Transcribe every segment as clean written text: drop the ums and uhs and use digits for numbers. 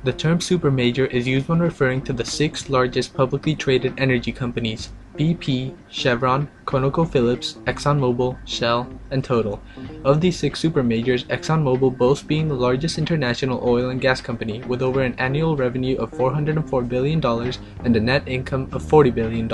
The term supermajor is used when referring to the six largest publicly traded energy companies: BP, Chevron, ConocoPhillips, ExxonMobil, Shell, and Total. Of these six supermajors, ExxonMobil boasts being the largest international oil and gas company, with over an annual revenue of $404 billion and a net income of $40 billion.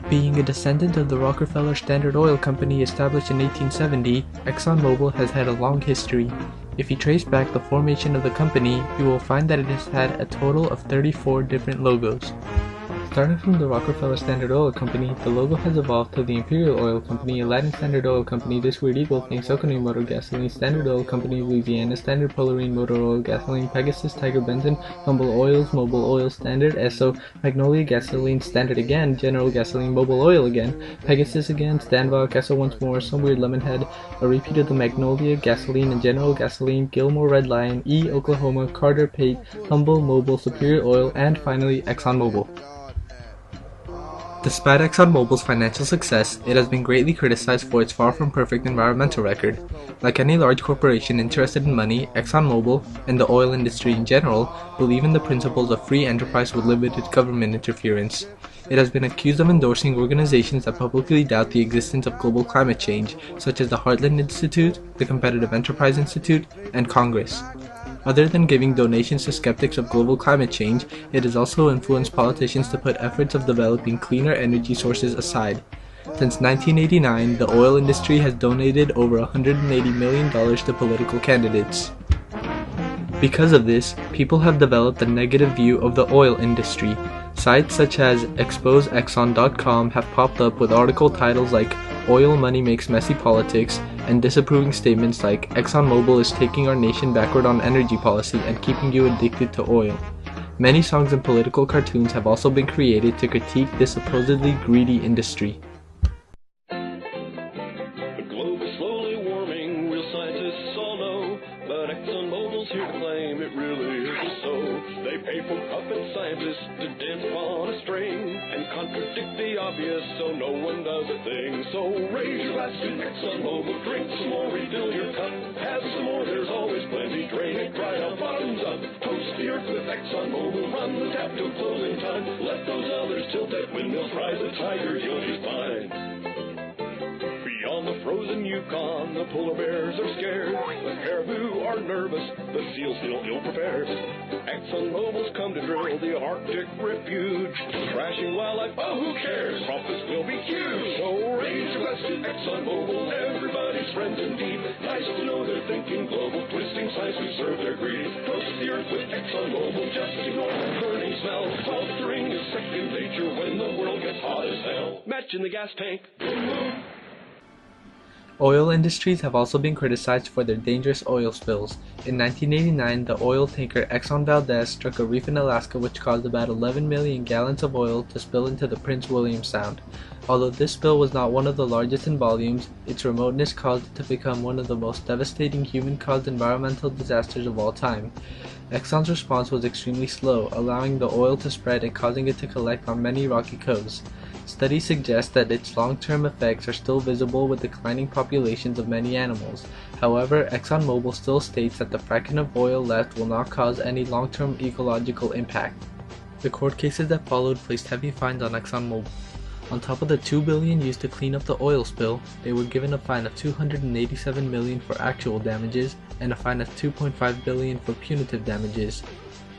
Being a descendant of the Rockefeller Standard Oil Company established in 1870, ExxonMobil has had a long history. If you trace back the formation of the company, you will find that it has had a total of 34 different logos. Starting from the Rockefeller Standard Oil Company, the logo has evolved to the Imperial Oil Company, Aladdin Standard Oil Company, This Weird Eagle Thing, Soconee Motor Gasoline, Standard Oil Company, Louisiana, Standard Polarine Motor Oil Gasoline, Pegasus, Tiger Benson, Humble Oils, Mobil Oil, Standard, Esso, Magnolia Gasoline, Standard again, General Gasoline, Mobil Oil again, Pegasus again, Standbach, Esso once more, Some Weird Lemonhead, a repeat of the Magnolia Gasoline and General Gasoline, Gilmore Red Lion, E. Oklahoma, Carter Pate, Humble, Mobil, Superior Oil, and finally ExxonMobil. Despite ExxonMobil's financial success, it has been greatly criticized for its far from perfect environmental record. Like any large corporation interested in money, ExxonMobil, and the oil industry in general, believe in the principles of free enterprise with limited government interference. It has been accused of endorsing organizations that publicly doubt the existence of global climate change, such as the Heartland Institute, the Competitive Enterprise Institute, and Congress. Other than giving donations to skeptics of global climate change, it has also influenced politicians to put efforts of developing cleaner energy sources aside. Since 1989, the oil industry has donated over $180 million to political candidates. Because of this, people have developed a negative view of the oil industry. Sites such as exposeexxon.com have popped up with article titles like "Oil Money Makes Messy Politics" and disapproving statements like "ExxonMobil is taking our nation backward on energy policy and keeping you addicted to oil." Many songs and political cartoons have also been created to critique this supposedly greedy industry. The globe is slowly warming, real scientists all know, but ExxonMobil's here to claim it really isn't so. They pay for puppet scientists to dance on a string and contradict the obvious so no one does a thing. So raise your glass to ExxonMobil, drink some more, refill your cup, have some more, there's always plenty, drain it dry out, bottoms up, toast the earth with ExxonMobil, run the tap till closing time, let those others tilt that windmills, rise the tiger, you'll be fine. Beyond the frozen Yukon, the polar bears are scared, the caribou are nervous, the seals feel ill-prepared. ExxonMobil's come to drill the Arctic refuge, trashing wildlife, oh who cares, profits will be huge. So raise your glass to ExxonMobil, everybody's friends indeed, nice to know they're thinking global, twisting science to serve their greed. Toast the earth with ExxonMobil, just ignore the burning smell, sweltering is second nature when the world gets hot as hell. Match in the gas tank, boom boom. Oil industries have also been criticized for their dangerous oil spills. In 1989, the oil tanker Exxon Valdez struck a reef in Alaska which caused about 11 million gallons of oil to spill into the Prince William Sound. Although this spill was not one of the largest in volumes, its remoteness caused it to become one of the most devastating human-caused environmental disasters of all time. Exxon's response was extremely slow, allowing the oil to spread and causing it to collect on many rocky coves. Studies suggest that its long-term effects are still visible with declining populations of many animals. However, ExxonMobil still states that the fraction of oil left will not cause any long-term ecological impact. The court cases that followed placed heavy fines on ExxonMobil. On top of the $2 billion used to clean up the oil spill, they were given a fine of $287 million for actual damages and a fine of $2.5 billion for punitive damages.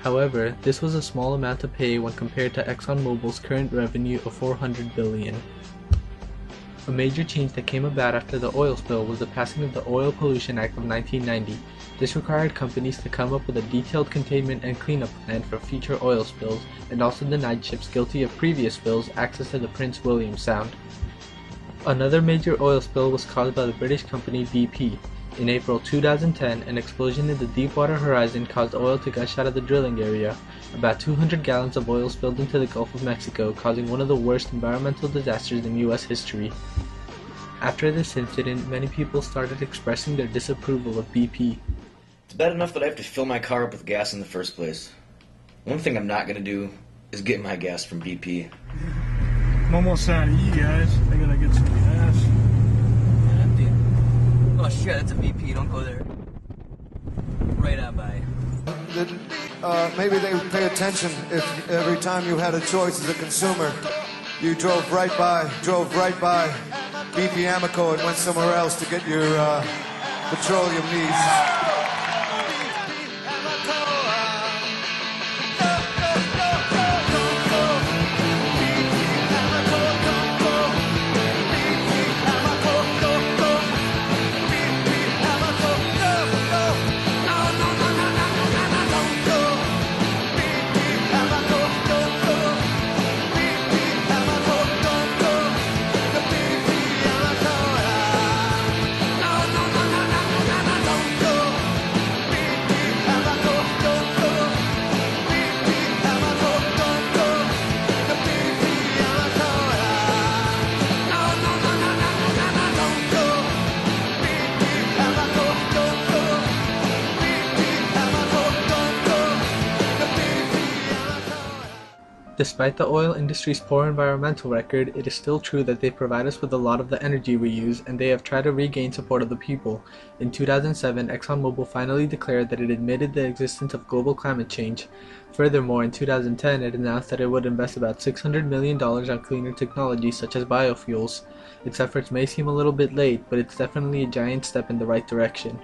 However, this was a small amount to pay when compared to ExxonMobil's current revenue of $400 billion. A major change that came about after the oil spill was the passing of the Oil Pollution Act of 1990. This required companies to come up with a detailed containment and cleanup plan for future oil spills, and also denied ships guilty of previous spills access to the Prince William Sound. Another major oil spill was caused by the British company BP. In April 2010, an explosion in the Deepwater Horizon caused oil to gush out of the drilling area. About 200 gallons of oil spilled into the Gulf of Mexico, causing one of the worst environmental disasters in U.S. history. After this incident, many people started expressing their disapproval of BP. It's bad enough that I have to fill my car up with gas in the first place. One thing I'm not going to do is get my gas from BP. I'm almost out of you guys. I gotta get some gas. Oh shit, that's a BP, don't go there. right on by. Maybe they would pay attention if every time you had a choice as a consumer, you drove right by BP Amoco and went somewhere else to get your petroleum needs. Despite the oil industry's poor environmental record, it is still true that they provide us with a lot of the energy we use, and they have tried to regain support of the people. In 2007, ExxonMobil finally declared that it admitted the existence of global climate change. Furthermore, in 2010, it announced that it would invest about $600 million on cleaner technologies such as biofuels. Its efforts may seem a little bit late, but it's definitely a giant step in the right direction.